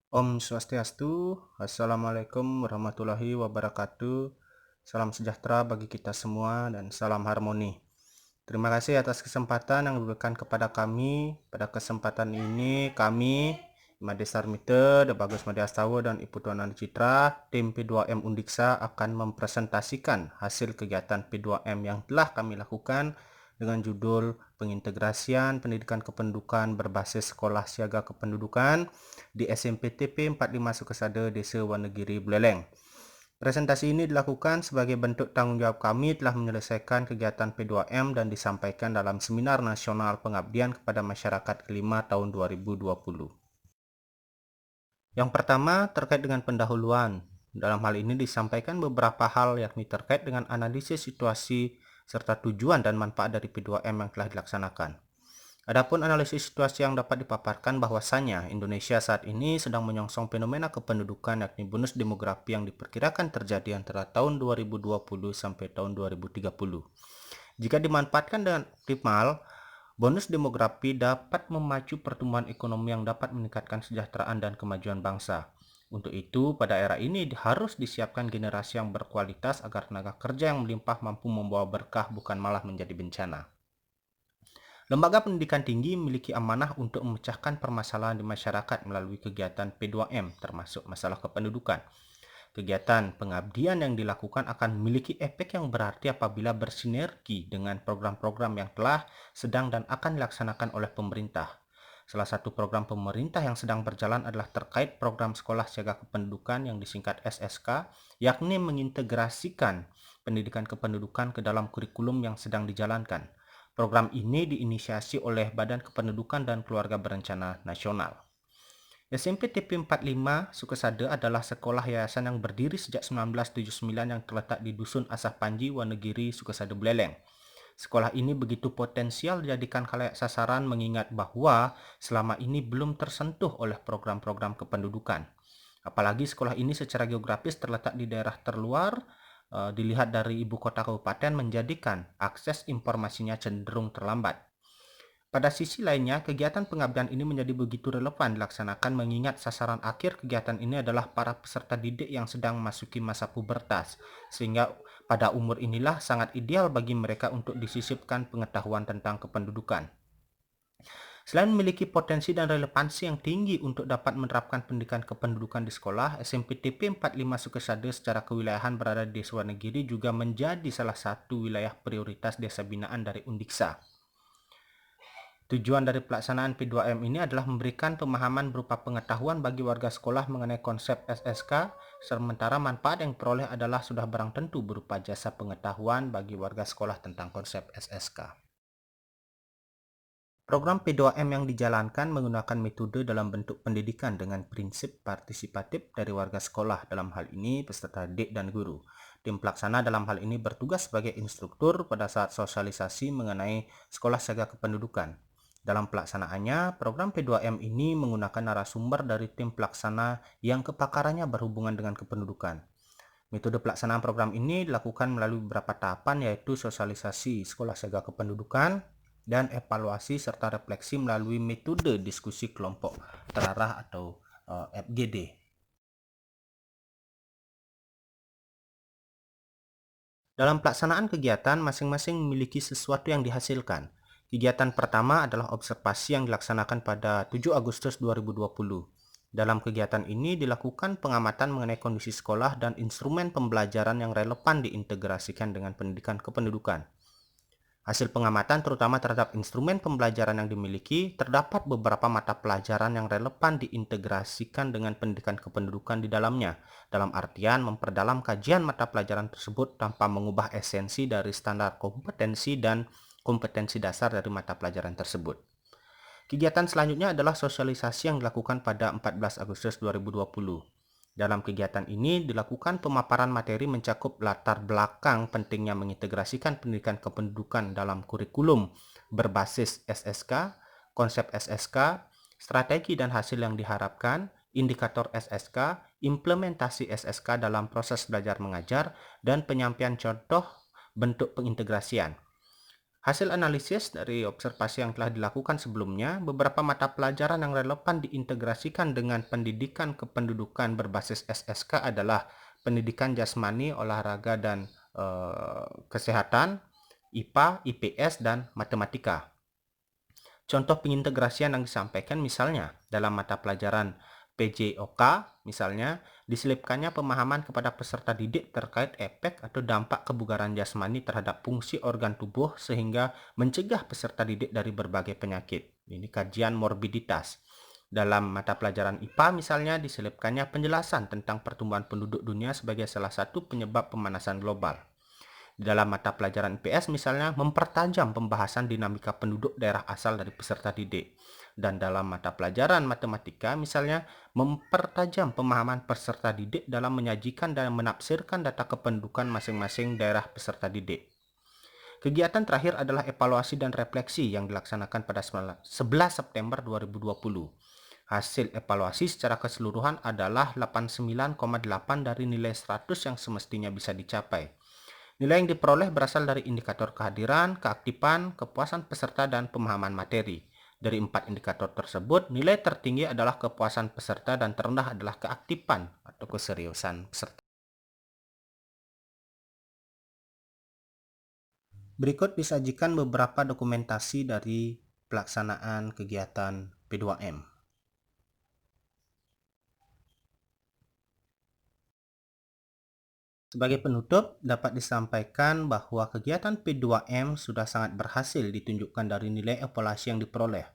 Om Swastiastu, Assalamualaikum warahmatullahi wabarakatuh. Salam sejahtera bagi kita semua dan salam harmoni. Terima kasih atas kesempatan yang diberikan kepada kami. Pada kesempatan ini kami, Imade Sarmite, The Bagus Made Astawa, dan Ibu Tuan Andi Citra, tim P2M Undiksa akan mempresentasikan hasil kegiatan P2M yang telah kami lakukan dengan judul Pengintegrasian Pendidikan Kependudukan Berbasis Sekolah Siaga Kependudukan di SMPTP 45 Sukesada, Desa Wonogiri, Buleleng. Presentasi ini dilakukan sebagai bentuk tanggung jawab kami telah menyelesaikan kegiatan P2M dan disampaikan dalam Seminar Nasional Pengabdian kepada Masyarakat kelima tahun 2020. Yang pertama, terkait dengan pendahuluan. Dalam hal ini disampaikan beberapa hal yakni terkait dengan analisis situasi serta tujuan dan manfaat dari P2M yang telah dilaksanakan. Adapun analisis situasi yang dapat dipaparkan bahwasannya Indonesia saat ini sedang menyongsong fenomena kependudukan yakni bonus demografi yang diperkirakan terjadi antara tahun 2020 sampai tahun 2030. Jika dimanfaatkan dengan optimal, bonus demografi dapat memacu pertumbuhan ekonomi yang dapat meningkatkan kesejahteraan dan kemajuan bangsa. Untuk itu, pada era ini harus disiapkan generasi yang berkualitas agar tenaga kerja yang melimpah mampu membawa berkah bukan malah menjadi bencana. Lembaga pendidikan tinggi memiliki amanah untuk memecahkan permasalahan di masyarakat melalui kegiatan P2M, termasuk masalah kependudukan. Kegiatan pengabdian yang dilakukan akan memiliki efek yang berarti apabila bersinergi dengan program-program yang telah, sedang, dan akan dilaksanakan oleh pemerintah. Salah satu program pemerintah yang sedang berjalan adalah terkait program Sekolah Siaga Kependudukan yang disingkat SSK, yakni mengintegrasikan pendidikan kependudukan ke dalam kurikulum yang sedang dijalankan. Program ini diinisiasi oleh Badan Kependudukan dan Keluarga Berencana Nasional. SMP TP 45 Sukesada adalah sekolah yayasan yang berdiri sejak 1979 yang terletak di Dusun Asah Panji, Wonogiri, Sukesada, Buleleng. Sekolah ini begitu potensial dijadikan khalayak sasaran mengingat bahwa selama ini belum tersentuh oleh program-program kependudukan. Apalagi sekolah ini secara geografis terletak di daerah terluar, dilihat dari ibu kota kabupaten menjadikan akses informasinya cenderung terlambat. Pada sisi lainnya, kegiatan pengabdian ini menjadi begitu relevan dilaksanakan mengingat sasaran akhir kegiatan ini adalah para peserta didik yang sedang memasuki masa pubertas, sehingga pada umur inilah sangat ideal bagi mereka untuk disisipkan pengetahuan tentang kependudukan. Selain memiliki potensi dan relevansi yang tinggi untuk dapat menerapkan pendidikan kependudukan di sekolah, SMPTP 45 Sukesada secara kewilayahan berada di Desa Wonogiri juga menjadi salah satu wilayah prioritas desa binaan dari Undiksa. Tujuan dari pelaksanaan P2M ini adalah memberikan pemahaman berupa pengetahuan bagi warga sekolah mengenai konsep SSK, sementara manfaat yang diperoleh adalah sudah barang tentu berupa jasa pengetahuan bagi warga sekolah tentang konsep SSK. Program P2M yang dijalankan menggunakan metode dalam bentuk pendidikan dengan prinsip partisipatif dari warga sekolah, dalam hal ini peserta didik dan guru. Tim pelaksana dalam hal ini bertugas sebagai instruktur pada saat sosialisasi mengenai sekolah siaga kependudukan. Dalam pelaksanaannya, program P2M ini menggunakan narasumber dari tim pelaksana yang kepakarannya berhubungan dengan kependudukan. Metode pelaksanaan program ini dilakukan melalui beberapa tahapan, yaitu sosialisasi sekolah siaga kependudukan dan evaluasi serta refleksi melalui metode diskusi kelompok terarah atau FGD. Dalam pelaksanaan kegiatan, masing-masing memiliki sesuatu yang dihasilkan. Kegiatan pertama adalah observasi yang dilaksanakan pada 7 Agustus 2020. Dalam kegiatan ini dilakukan pengamatan mengenai kondisi sekolah dan instrumen pembelajaran yang relevan diintegrasikan dengan pendidikan kependudukan. Hasil pengamatan terutama terhadap instrumen pembelajaran yang dimiliki, terdapat beberapa mata pelajaran yang relevan diintegrasikan dengan pendidikan kependudukan di dalamnya, dalam artian memperdalam kajian mata pelajaran tersebut tanpa mengubah esensi dari standar kompetensi dan kompetensi dasar dari mata pelajaran tersebut. Kegiatan selanjutnya adalah sosialisasi yang dilakukan pada 14 Agustus 2020. Dalam kegiatan ini dilakukan pemaparan materi mencakup latar belakang pentingnya mengintegrasikan pendidikan kependudukan dalam kurikulum berbasis SSK, konsep SSK, strategi dan hasil yang diharapkan, indikator SSK, implementasi SSK dalam proses belajar mengajar, dan penyampaian contoh bentuk pengintegrasian. Hasil analisis dari observasi yang telah dilakukan sebelumnya, beberapa mata pelajaran yang relevan diintegrasikan dengan pendidikan kependudukan berbasis SSK adalah pendidikan jasmani, olahraga, dan kesehatan, IPA, IPS, dan matematika. Contoh pengintegrasian yang disampaikan misalnya dalam mata pelajaran PJOK, misalnya diselipkannya pemahaman kepada peserta didik terkait efek atau dampak kebugaran jasmani terhadap fungsi organ tubuh sehingga mencegah peserta didik dari berbagai penyakit. Ini kajian morbiditas. Dalam mata pelajaran IPA misalnya diselipkannya penjelasan tentang pertumbuhan penduduk dunia sebagai salah satu penyebab pemanasan global. Di dalam mata pelajaran IPS misalnya mempertajam pembahasan dinamika penduduk daerah asal dari peserta didik. Dan dalam mata pelajaran matematika misalnya mempertajam pemahaman peserta didik dalam menyajikan dan menafsirkan data kependudukan masing-masing daerah peserta didik. Kegiatan terakhir adalah evaluasi dan refleksi yang dilaksanakan pada 11 September 2020. Hasil evaluasi secara keseluruhan adalah 89,8 dari nilai 100 yang semestinya bisa dicapai. Nilai yang diperoleh berasal dari indikator kehadiran, keaktifan, kepuasan peserta, dan pemahaman materi. Dari 4 indikator tersebut, nilai tertinggi adalah kepuasan peserta dan terendah adalah keaktifan atau keseriusan peserta. Berikut disajikan beberapa dokumentasi dari pelaksanaan kegiatan P2M. Sebagai penutup, dapat disampaikan bahwa kegiatan P2M sudah sangat berhasil ditunjukkan dari nilai evaluasi yang diperoleh.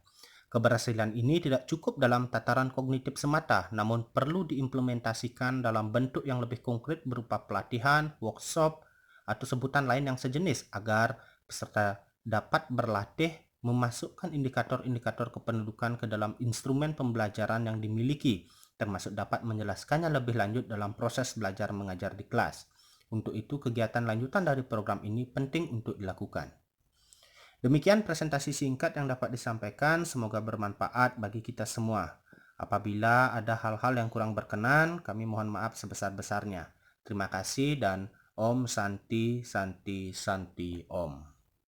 Keberhasilan ini tidak cukup dalam tataran kognitif semata, namun perlu diimplementasikan dalam bentuk yang lebih konkret berupa pelatihan, workshop, atau sebutan lain yang sejenis agar peserta dapat berlatih memasukkan indikator-indikator kependudukan ke dalam instrumen pembelajaran yang dimiliki, termasuk dapat menjelaskannya lebih lanjut dalam proses belajar mengajar di kelas. Untuk itu, kegiatan lanjutan dari program ini penting untuk dilakukan. Demikian presentasi singkat yang dapat disampaikan, semoga bermanfaat bagi kita semua. Apabila ada hal-hal yang kurang berkenan, kami mohon maaf sebesar-besarnya. Terima kasih dan Om Santi Santi Santi Om.